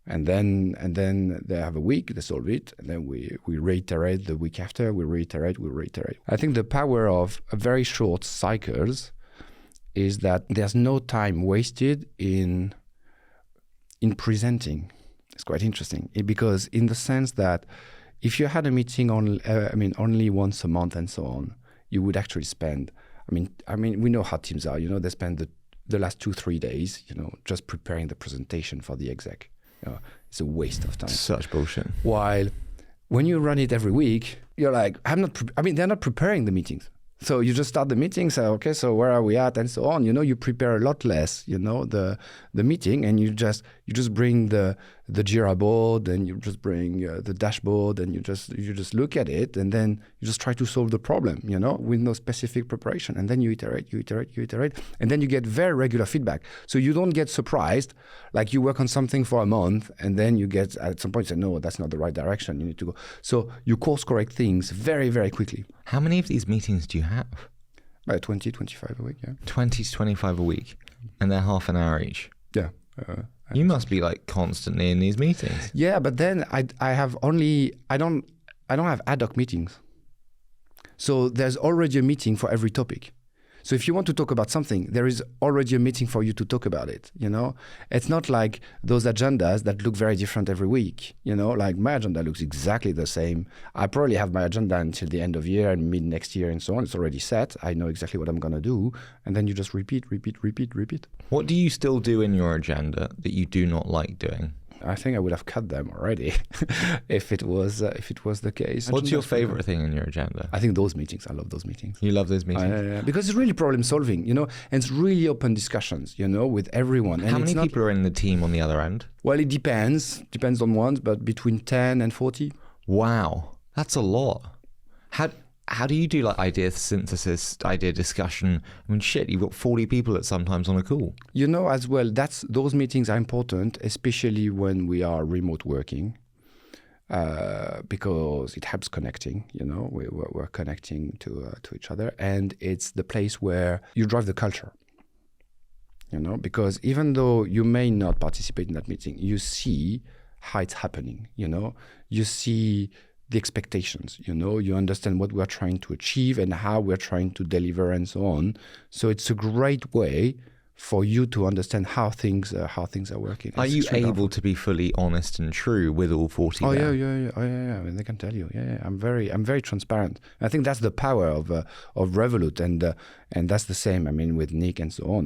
And then they have a week, they solve it, and then we reiterate the week after, we reiterate. I think the power of very short cycles is that there's no time wasted in presenting. It's quite interesting because in the sense that if you had a meeting only once a month and so on, you would actually spend, we know how teams are, they spend the last 2-3 days, just preparing the presentation for the exec. It's a waste of time. Such bullshit. While when you run it every week, you're like, they're not preparing the meetings. So you just start the meeting, say, okay, so where are we at, and so on. You prepare a lot less, the meeting, and you just bring the Jira board, and you just bring the dashboard, and you just look at it, and then you just try to solve the problem, with no specific preparation, and then you iterate, and then you get very regular feedback. So you don't get surprised, like you work on something for a month, and then you get at some point say, no, that's not the right direction. You need to go. So you course correct things very, very quickly. How many of these meetings do you have? About 20, 25 a week, yeah. 20 to 25 a week, and they're half an hour each. Yeah. You must be like constantly in these meetings. Yeah, but then I don't have ad hoc meetings. So there's already a meeting for every topic. So if you want to talk about something, there is already a meeting for you to talk about it, It's not like those agendas that look very different every week, Like my agenda looks exactly the same. I probably have my agenda until the end of year and mid next year and so on. It's already set. I know exactly what I'm going to do. And then you just repeat. What do you still do in your agenda that you do not like doing? I think I would have cut them already if it was the case. What's your favorite thing in your agenda? I think those meetings. I love those meetings. You love those meetings? Because it's really problem solving, and it's really open discussions, with everyone. And how many people are in the team on the other end? Well, it depends on ones, but between 10 and 40. Wow, that's a lot. How do you do like idea synthesis, idea discussion? Shit, you've got 40 people at sometimes on a call. As well, those meetings are important, especially when we are remote working, because it helps connecting. We're connecting to each other, and it's the place where you drive the culture. Because even though you may not participate in that meeting, you see how it's happening. You see the expectations, you understand what we're trying to achieve and how we're trying to deliver and so on. So it's a great way for you to understand how things are working. Are you able to be fully honest and true with all 40? Oh yeah. They can tell you. Yeah. I'm very transparent. I think that's the power of Revolut, and that's the same. With Nick and so on.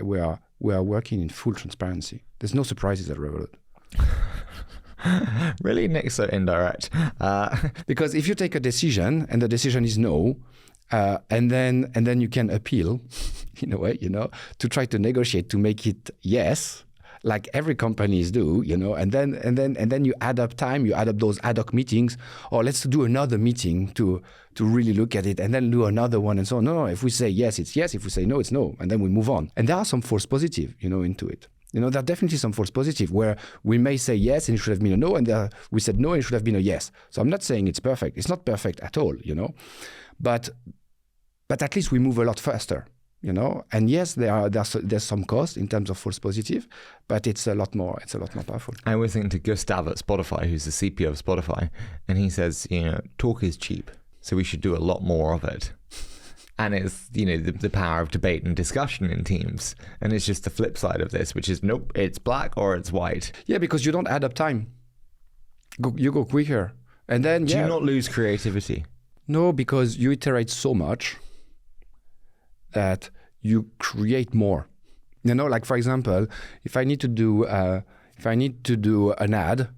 We are working in full transparency. There's no surprises at Revolut. Really, Nick's so indirect. Because if you take a decision and the decision is no, and then you can appeal, in a way, to try to negotiate to make it yes, like every companies do, and then you add up time, you add up those ad hoc meetings, or let's do another meeting to really look at it, and then do another one, and so on. No, if we say yes, it's yes. If we say no, it's no, and then we move on. And there are some false positive, into it. There are definitely some false positive where we may say yes and it should have been a no, and we said no and it should have been a yes. So I'm not saying it's perfect. It's not perfect at all, but at least we move a lot faster, And yes, there's some cost in terms of false positive, but it's a lot more powerful. I was thinking to Gustav at Spotify, who's the CPO of Spotify, and he says, talk is cheap, so we should do a lot more of it. And it's, the power of debate and discussion in teams. And it's just the flip side of this, which is, nope, it's black or it's white. Yeah, because you don't add up time. You go quicker. And then, Do you not lose creativity? No, because you iterate so much that you create more. Like, for example, if I need to do an ad,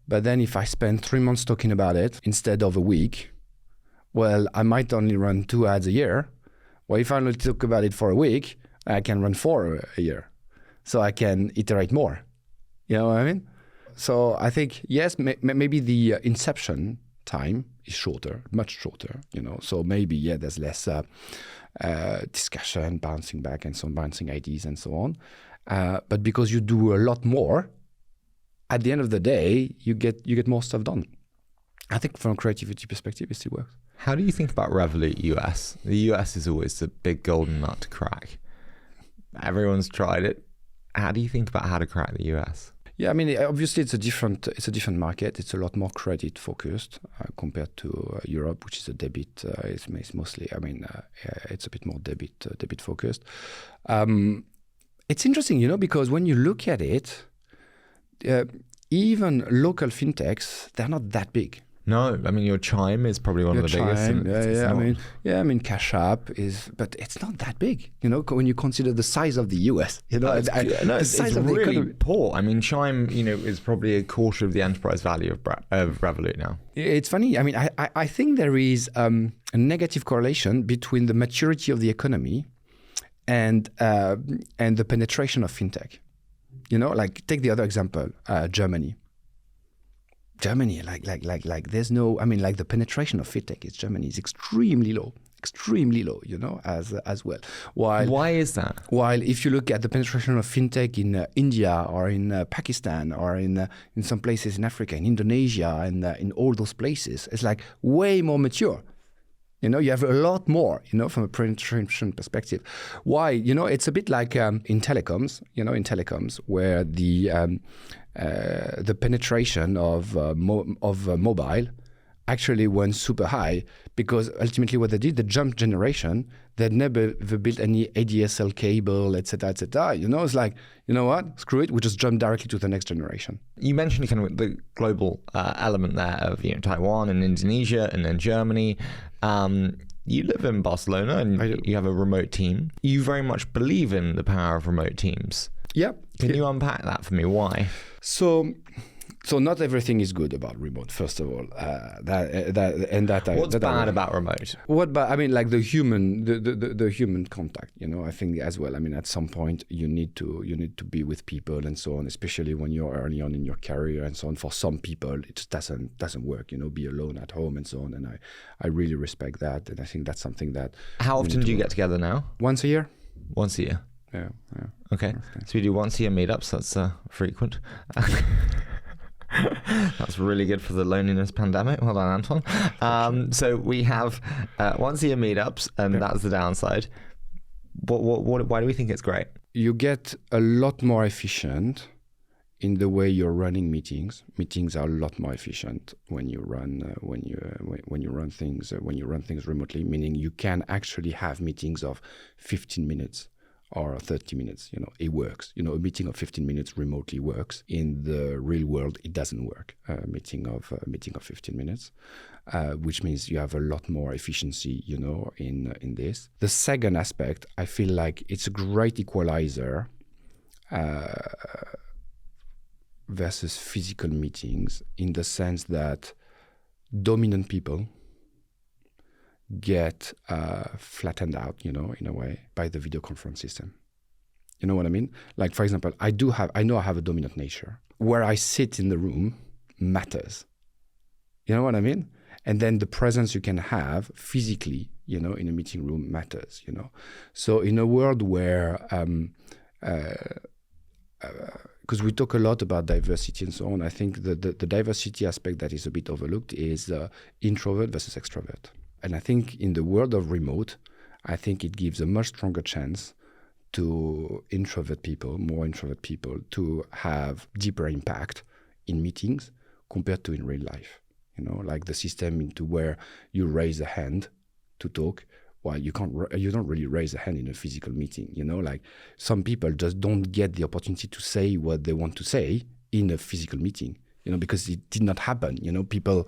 but then if I spend 3 months talking about it instead of a week, well, I might only run 2 ads a year. Well, if I only talk about it for a week, I can run 4 a year. So I can iterate more. You know what I mean? So I think, yes, maybe the inception time is shorter, much shorter, So maybe, there's less discussion, bouncing back and so on, bouncing ideas and so on. But because you do a lot more, at the end of the day, you get more stuff done. I think from a creativity perspective, it still works. How do you think about Revolut US? The US is always the big golden nut to crack. Everyone's tried it. How do you think about how to crack the US? Yeah, I mean, obviously it's a different market. It's a lot more credit focused compared to Europe, which is a debit. It's mostly, it's a bit more debit focused. It's interesting, because when you look at it, even local fintechs, they're not that big. No, your Chime is probably one of the biggest. Cash App is, but it's not that big. When you consider the size of the US, the size of really the economy. Poor. Chime, is probably a quarter of the enterprise value of Revolut now. It's funny. I think there is a negative correlation between the maturity of the economy and the penetration of fintech. Like take the other example, Germany. Germany, there's no, the penetration of fintech in Germany is extremely low, as well. Why is that? While if you look at the penetration of fintech in India or in Pakistan or in some places in Africa, in Indonesia, and in all those places, it's way more mature. You have a lot more, from a penetration perspective. Why? It's a bit like in telecoms, where the penetration of mobile actually went super high, because ultimately what they did, the jump generation, they never built any ADSL cable, etc. It's like, you know what, screw it, we just jump directly to the next generation. You mentioned kind of the global element there of Taiwan and Indonesia and then Germany. You live in Barcelona and you have a remote team. You very much believe in the power of remote teams. Yeah. Can you unpack that for me? Why? So not everything is good about remote. First of all, what's bad about remote? What bad? The human contact. I think as well. At some point you need to be with people and so on, especially when you're early on in your career and so on. For some people, it just doesn't work. Be alone at home and so on. And I really respect that, and I think that's something that. How often do you get together now? Once a year. Once a year. Yeah. Okay. So we do once a year meetups. That's frequent. That's really good for the loneliness pandemic. Well done, Antoine. So we have once a year meetups, and that's the downside. Why do we think it's great? You get a lot more efficient in the way you're running meetings. Meetings are a lot more efficient when you run things remotely. Meaning you can actually have meetings of 15 minutes. Or 30 minutes, it works. A meeting of 15 minutes remotely works. In the real world, it doesn't work. A meeting of 15 minutes, which means you have a lot more efficiency, in this. The second aspect, I feel like it's a great equalizer versus physical meetings, in the sense that dominant people get flattened out, in a way, by the video conference system. You know what I mean? Like, for example, I know I have a dominant nature. Where I sit in the room matters. You know what I mean? And then the presence you can have physically, in a meeting room matters, So in a world where because we talk a lot about diversity and so on, I think the diversity aspect that is a bit overlooked is introvert versus extrovert. And I think in the world of remote, I think it gives a much stronger chance to more introvert people to have deeper impact in meetings compared to in real life. Like the system into where you raise a hand to talk. Well, you don't really raise a hand in a physical meeting, like some people just don't get the opportunity to say what they want to say in a physical meeting, because it did not happen. People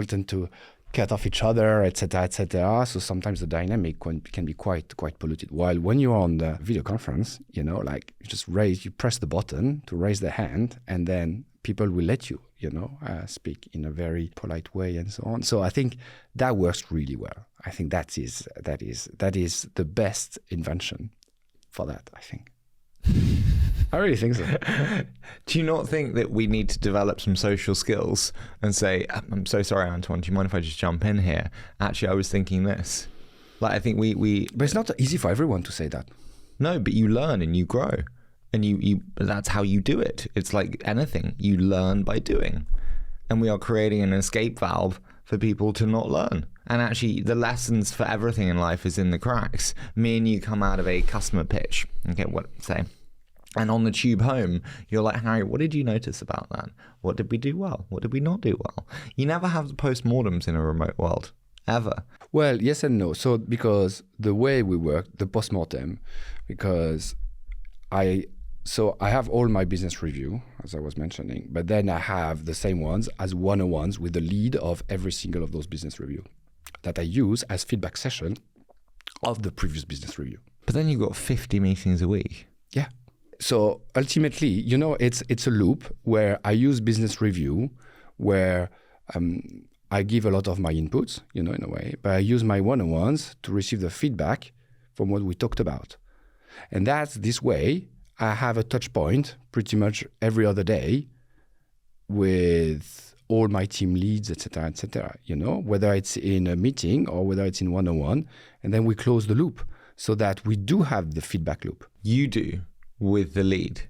tend to cut off each other, etc., etc. So sometimes the dynamic can be quite polluted. While when you're on the video conference, like you press the button to raise the hand, and then people will let you, speak in a very polite way and so on. So I think that works really well. I think that is the best invention for that, I think. I really think so. Do you not think that we need to develop some social skills and say, I'm so sorry, Antoine, do you mind if I just jump in here? Actually, I was thinking this. Like, I think we But it's not easy for everyone to say that. No, but you learn and you grow. And you that's how you do it. It's like anything. You learn by doing. And we are creating an escape valve for people to not learn. And actually, the lessons for everything in life is in the cracks. Me and you come out of a customer pitch. Okay, say. And on the tube home, you're like, Harry, what did you notice about that? What did we do well? What did we not do well? You never have the postmortems in a remote world, ever. Well, yes and no. So because the way we work, the postmortem, because I have all my business review, as I was mentioning, but then I have the same ones as one-on-ones with the lead of every single of those business review that I use as feedback session of the previous business review. But then you've got 50 meetings a week. Yeah. So ultimately, it's a loop where I use business review, where I give a lot of my inputs, in a way, but I use my one-on-ones to receive the feedback from what we talked about. And that's this way, I have a touch point pretty much every other day with all my team leads, etc., whether it's in a meeting or whether it's in one-on-one, and then we close the loop so that we do have the feedback loop. You do with the lead,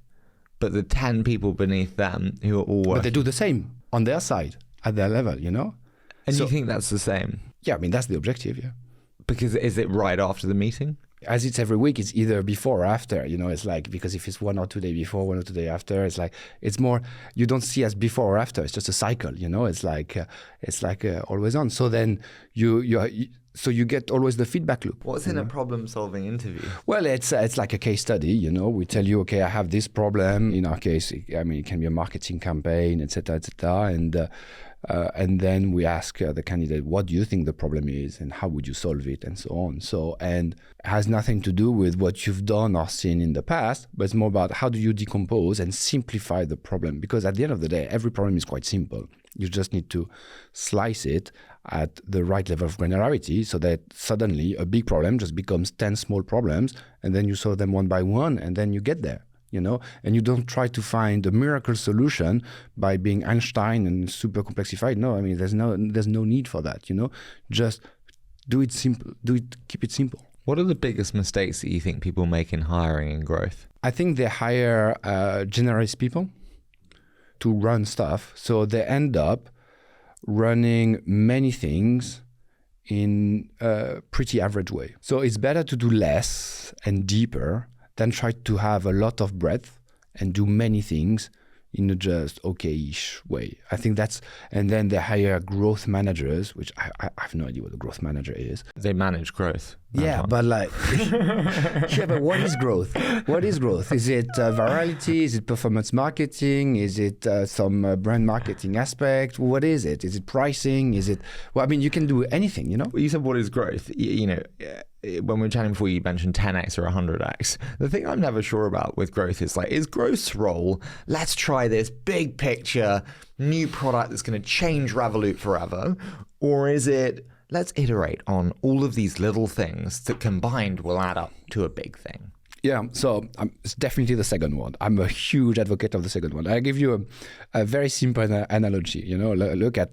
but the 10 people beneath them who are all working. But they do the same on their side, at their level, And so, you think that's the same? Yeah, I mean, that's the objective, yeah. Because is it right after the meeting? As it's every week, it's either before or after, it's like, because if it's 1 or 2 days before, 1 or 2 days after, it's like, it's more, you don't see as before or after, it's just a cycle, it's like always on. So then so you get always the feedback loop. What's in a problem-solving interview? Well, it's like a case study, we tell you, okay, I have this problem. In our case, it can be a marketing campaign, etc., and then we ask the candidate, what do you think the problem is and how would you solve it and so on. So, and it has nothing to do with what you've done or seen in the past, but it's more about how do you decompose and simplify the problem. Because at the end of the day, every problem is quite simple. You just need to slice it at the right level of granularity so that suddenly a big problem just becomes 10 small problems, and then you solve them one by one, and then you get there. And you don't try to find a miracle solution by being Einstein and super complexified. No, I mean, there's no need for that, Just do it simple, keep it simple. What are the biggest mistakes that you think people make in hiring and growth? I think they hire generalist people to run stuff. So they end up running many things in a pretty average way. So it's better to do less and deeper than try to have a lot of breadth and do many things in a just okay-ish way. I think and then they hire growth managers, which I have no idea what a growth manager is. They manage growth. Yeah, but but what is growth? What is growth? Is it virality? Is it performance marketing? Is it some brand marketing aspect? What is it? Is it pricing? Is it, you can do anything, Well, you said what is growth? When we were chatting before, you mentioned 10x or 100x. The thing I'm never sure about with growth is growth's role, let's try this big picture, new product that's going to change Revolut forever? Or is it, let's iterate on all of these little things that combined will add up to a big thing? Yeah, so it's definitely the second one. I'm a huge advocate of the second one. I'll give you a very simple analogy. Look at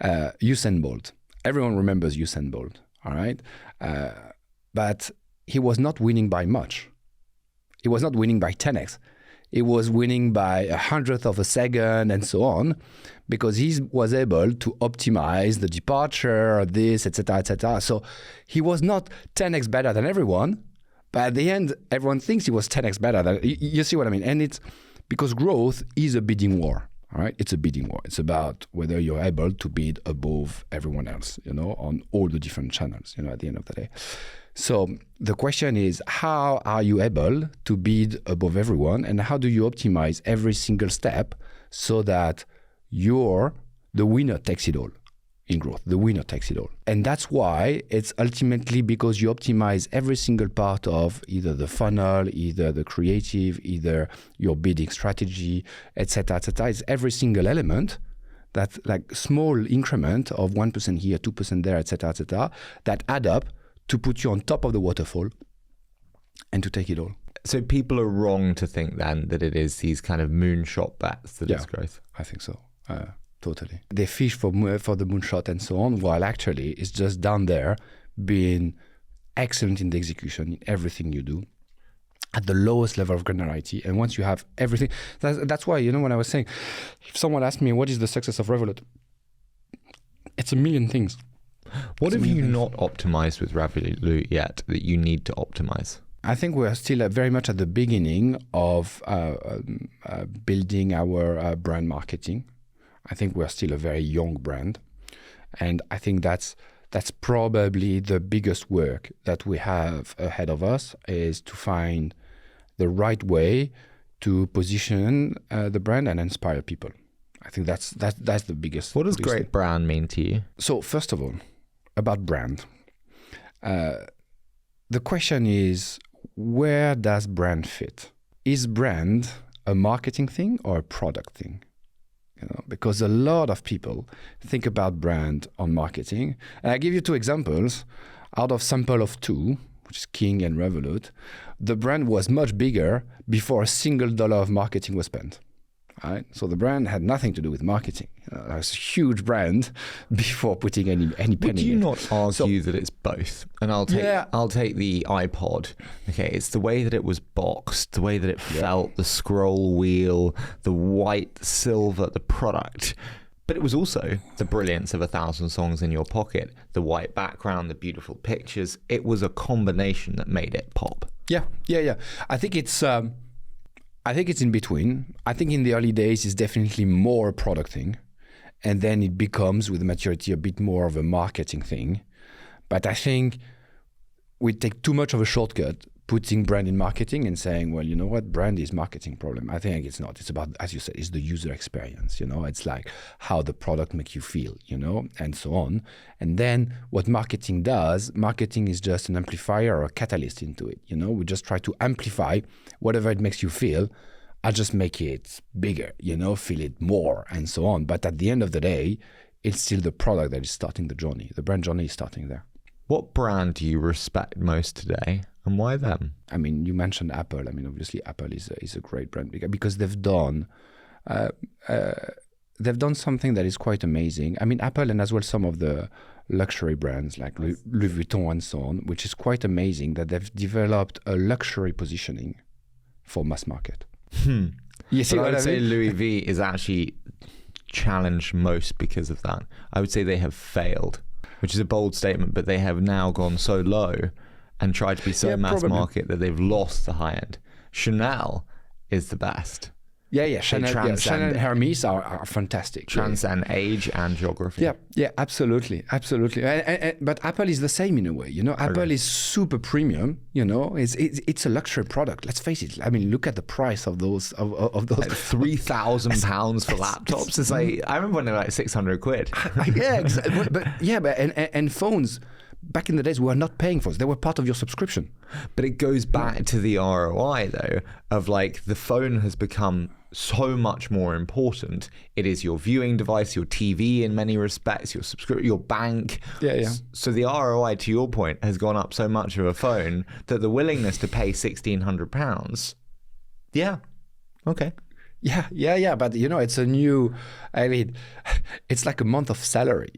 Usain Bolt. Everyone remembers Usain Bolt, all right? But he was not winning by much. He was not winning by 10x. he was winning by 100th of a second and so on, because he was able to optimize the departure, this, etc., etc. So he was not 10x better than everyone, but at the end, everyone thinks he was 10x better than. You see what I mean? And it's because growth is a bidding war. All right, it's a bidding war. It's about whether you're able to bid above everyone else, on all the different channels, at the end of the day. So the question is, how are you able to bid above everyone, and how do you optimize every single step so that the winner takes it all in growth? The winner takes it all. And that's why it's ultimately because you optimize every single part of either the funnel, either the creative, either your bidding strategy, etc., etc. It's every single element, that like small increment of 1% here, 2% there, etc., that add up to put you on top of the waterfall and to take it all. So people are wrong to think then that it is these kind of moonshot bets that is growth? I think so. Totally. They fish for the moonshot and so on, while actually it's just down there being excellent in the execution in everything you do at the lowest level of granularity. And once you have everything, that's why, when I was saying, if someone asked me, what is the success of Revolut? It's a million things. What have you not optimized with Revolut yet that you need to optimize? I think we're still very much at the beginning of building our brand marketing. I think we're still a very young brand. And I think that's probably the biggest work that we have ahead of us, is to find the right way to position the brand and inspire people. I think that's the biggest. What does great brand mean to you? So first of all, about brand, the question is, where does brand fit? Is brand a marketing thing or a product thing? Because a lot of people think about brand on marketing. And I give you two examples. Out of sample of two, which is King and Revolut, the brand was much bigger before a single dollar of marketing was spent. Right? So the brand had nothing to do with marketing. It was a huge brand before putting any penny in it. Would you not argue that it's both? And I'll take the iPod. Okay, it's the way that it was boxed, the way that it felt, the scroll wheel, the white silver, the product. But it was also the brilliance of 1,000 songs in your pocket, the white background, the beautiful pictures. It was a combination that made it pop. Yeah. I think it's in between. I think in the early days it's definitely more a product thing, and then it becomes, with maturity, a bit more of a marketing thing. But I think we take too much of a shortcut putting brand in marketing and saying, well, you know what, brand is marketing problem. I think it's not. It's about, as you said, it's the user experience. It's like how the product makes you feel, and so on. And then what marketing does, marketing is just an amplifier or a catalyst into it. We just try to amplify whatever it makes you feel. I just make it bigger, feel it more and so on. But at the end of the day, it's still the product that is starting the journey. The brand journey is starting there. What brand do you respect most today, and why them? I mean, you mentioned Apple. I mean, obviously Apple is a great brand because they've done something that is quite amazing. I mean, Apple and as well some of the luxury brands like Louis Vuitton and so on, which is quite amazing that they've developed a luxury positioning for mass market. You see but what I would say mean? Louis V is actually challenged most because of that. I would say they have failed, which is a bold statement, but they have now gone so low and tried to be so mass market that they've lost the high end. Chanel is the best. Yeah. Chanel and Hermes are fantastic. Transcend age and geography. Yeah, absolutely. But Apple is the same in a way. Apple is super premium. It's a luxury product. Let's face it. I mean, look at the price of those of those. Like £3,000 for laptops. It's like, I remember when they were like 600 quid. Yeah, exactly. And phones. Back in the days, we were not paying for it. They were part of your subscription. But it goes back to the ROI, though, of like the phone has become so much more important. It is your viewing device, your TV in many respects, your subscription, your bank. Yeah. So the ROI, to your point, has gone up so much of a phone that the willingness to pay £1,600. Yeah. Okay. Yeah. But it's a new. I mean, it's like a month of salary.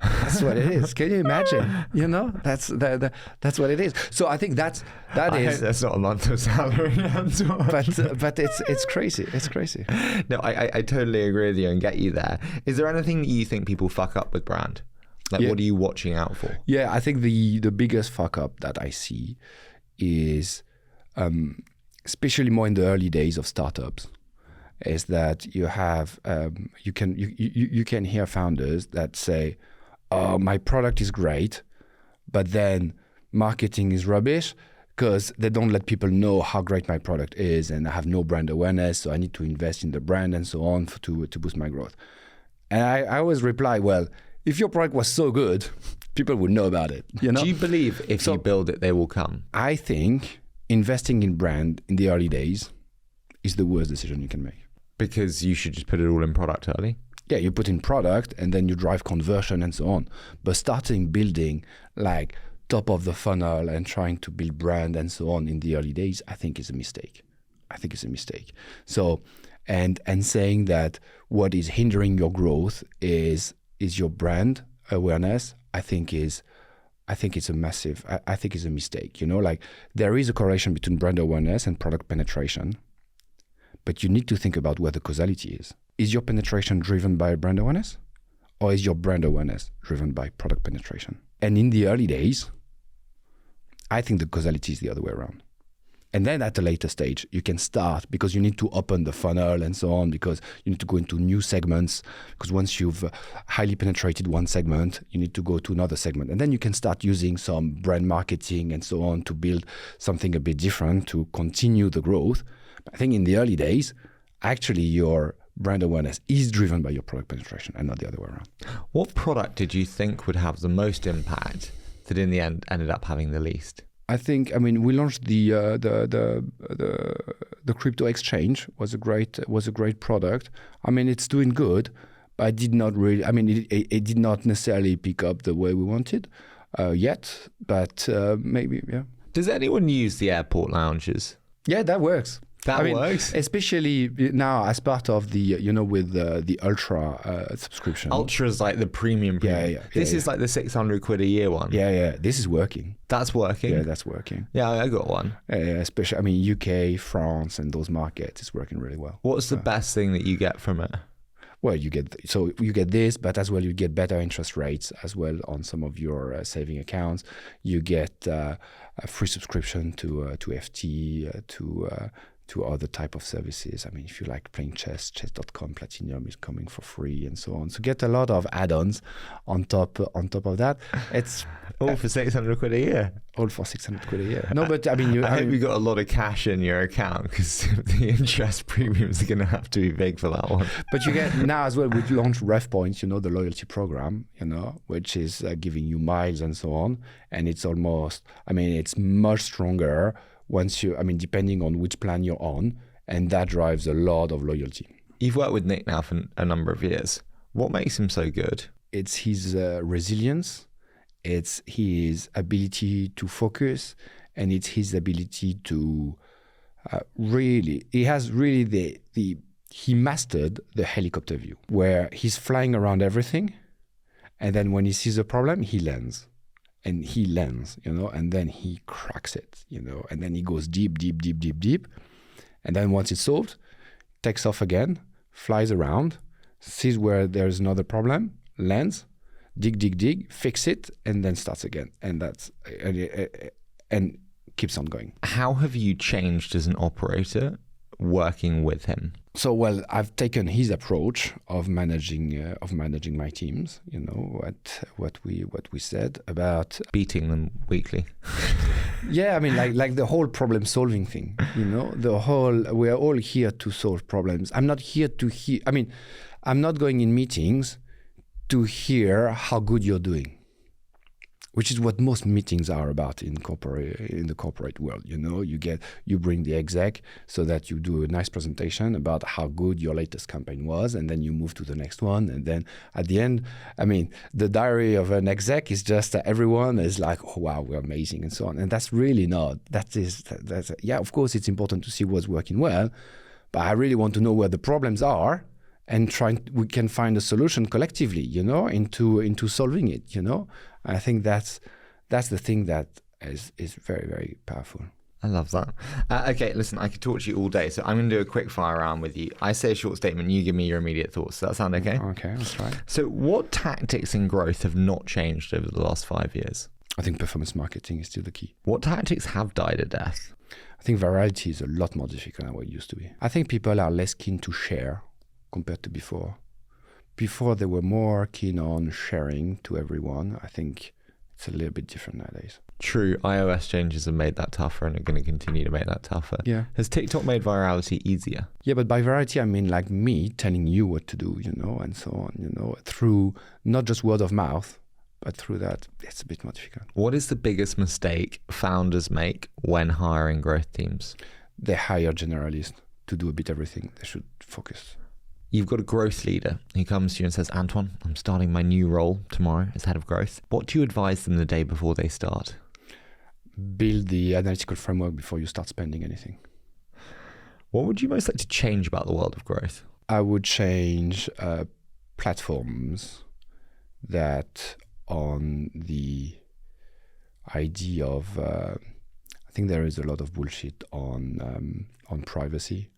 That's what it is. Can you imagine? That's what it is. So I think that is. That's not a month of salary, Antoine. But it's crazy. It's crazy. No, I totally agree with you and get you there. Is there anything that you think people fuck up with brand? Like, what are you watching out for? Yeah, I think the biggest fuck up that I see is, especially more in the early days of startups, is that you have you can hear founders that say, "Oh, my product is great," but then marketing is rubbish because they don't let people know how great my product is, and I have no brand awareness, so I need to invest in the brand and so on to boost my growth. And I always reply, well, if your product was so good, people would know about it. Do you believe if you build it, they will come? I think investing in brand in the early days is the worst decision you can make. Because you should just put it all in product early? Yeah, you put in product and then you drive conversion and so on. But starting building like top of the funnel and trying to build brand and so on in the early days, I think is a mistake. So, and saying that what is hindering your growth is your brand awareness, I think it's a massive, I think it's a mistake. Like there is a correlation between brand awareness and product penetration. But you need to think about where the causality is. Is your penetration driven by brand awareness? Or is your brand awareness driven by product penetration? And in the early days, I think the causality is the other way around. And then at a later stage, you can start because you need to open the funnel and so on, because you need to go into new segments. Because once you've highly penetrated one segment, you need to go to another segment. And then you can start using some brand marketing and so on to build something a bit different to continue the growth. I think in the early days, actually your brand awareness is driven by your product penetration and not the other way around. What product did you think would have the most impact that in the end ended up having the least? I think, we launched the crypto exchange was a great product. It's doing good, but it did not really, it did not necessarily pick up the way we wanted yet, but maybe, yeah. Does anyone use the airport lounges? Yeah, that works. That works? Especially now as part of the, with the Ultra subscription. Ultra is like the premium. Yeah. This is like the 600 quid a year one. Yeah. This is working. That's working? Yeah, that's working. Yeah, I got one. Yeah, especially, UK, France and those markets, it's working really well. What's the best thing that you get from it? Well, you get this, but as well you get better interest rates as well on some of your saving accounts. You get a free subscription to FT, to other type of services. If you like playing chess, chess.com Platinum is coming for free and so on. So get a lot of add-ons on top of that. It's all for 600 quid a year. All for 600 quid a year. No, but I hope you got a lot of cash in your account because the interest premiums are going to have to be big for that one. But you get now as well, we launched Rev Points, the loyalty program, which is giving you miles and so on. And it's almost, it's much stronger once you, depending on which plan you're on, and that drives a lot of loyalty. You've worked with Nick now for a number of years. What makes him so good? It's his resilience, it's his ability to focus, and it's his ability to he mastered the helicopter view, where he's flying around everything, and then when he sees a problem, he lands. And he lands, and then he cracks it, and then he goes deep. And then once it's solved, takes off again, flies around, sees where there's another problem, lands, dig, fix it, and then starts again. And and keeps on going. How have you changed as an operator working with him? So, well, I've taken his approach of managing my teams. What we said about beating them weekly. Yeah, like the whole problem solving thing. We are all here to solve problems. I'm not here to hear. I'm not going in meetings to hear how good you're doing, which is what most meetings are about in the corporate world. You bring the exec so that you do a nice presentation about how good your latest campaign was, and then you move to the next one. And then at the end, the diary of an exec is just that everyone is like, oh, wow, we're amazing and so on. And that's really not, yeah, of course it's important to see what's working well, but I really want to know where the problems are, and we can find a solution collectively, into solving it, I think that's the thing that is very, very powerful. I love that. Okay, listen, I could talk to you all day, so I'm going to do a quick fire round with you. I say a short statement, you give me your immediate thoughts. Does that sound okay? Okay, that's right. So what tactics in growth have not changed over the last 5 years? I think performance marketing is still the key. What tactics have died a death? I think virality is a lot more difficult than what it used to be. I think people are less keen to share compared to before. Before, they were more keen on sharing to everyone. I think it's a little bit different nowadays. True, iOS changes have made that tougher and are going to continue to make that tougher. Yeah. Has TikTok made virality easier? Yeah, but by virality, I mean like me telling you what to do, and so on, through not just word of mouth, but through that, it's a bit more difficult. What is the biggest mistake founders make when hiring growth teams? They hire generalists to do a bit everything. They should focus. You've got a growth leader who comes to you and says, Antoine, I'm starting my new role tomorrow as head of growth. What do you advise them the day before they start? Build the analytical framework before you start spending anything. What would you most like to change about the world of growth? I would change platforms that on the idea of, I think there is a lot of bullshit on privacy,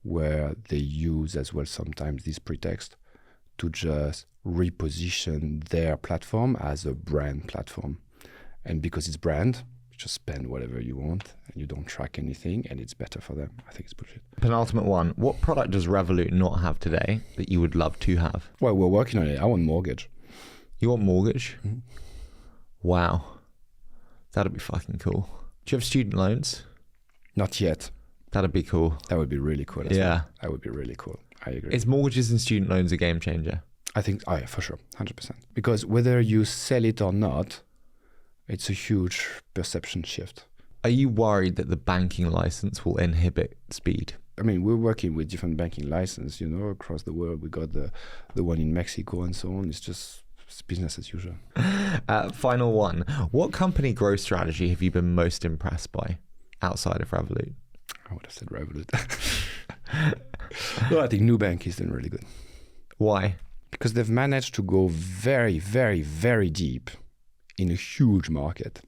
where they use as well sometimes this pretext to just reposition their platform as a brand platform. And because it's brand, you just spend whatever you want and you don't track anything, and it's better for them. I think it's bullshit. Penultimate one. What product does Revolut not have today that you would love to have? Well, we're working on it. I want mortgage. You want mortgage? Mm-hmm. Wow. That'd be fucking cool. Do you have student loans? Not yet. That'd be cool. That would be really cool. Yeah. That would be really cool. I agree. Is mortgages and student loans a game changer? I think, yeah, for sure. 100%. Because whether you sell it or not, it's a huge perception shift. Are you worried that the banking license will inhibit speed? I mean, we're working with different banking licenses, across the world. We got the one in Mexico and so on. It's business as usual. Final one. What company growth strategy have you been most impressed by outside of Revolut? I would have said Revolut. No, I think Nubank is doing really good. Why? Because they've managed to go very, very, very deep in a huge market.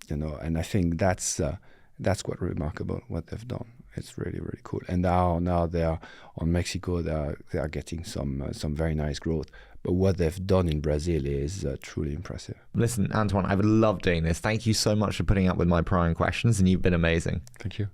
And I think that's quite remarkable what they've done. It's really, really cool. And now they are on Mexico. They are getting some very nice growth. But what they've done in Brazil is truly impressive. Listen, Antoine, I've loved doing this. Thank you so much for putting up with my prying questions, and you've been amazing. Thank you.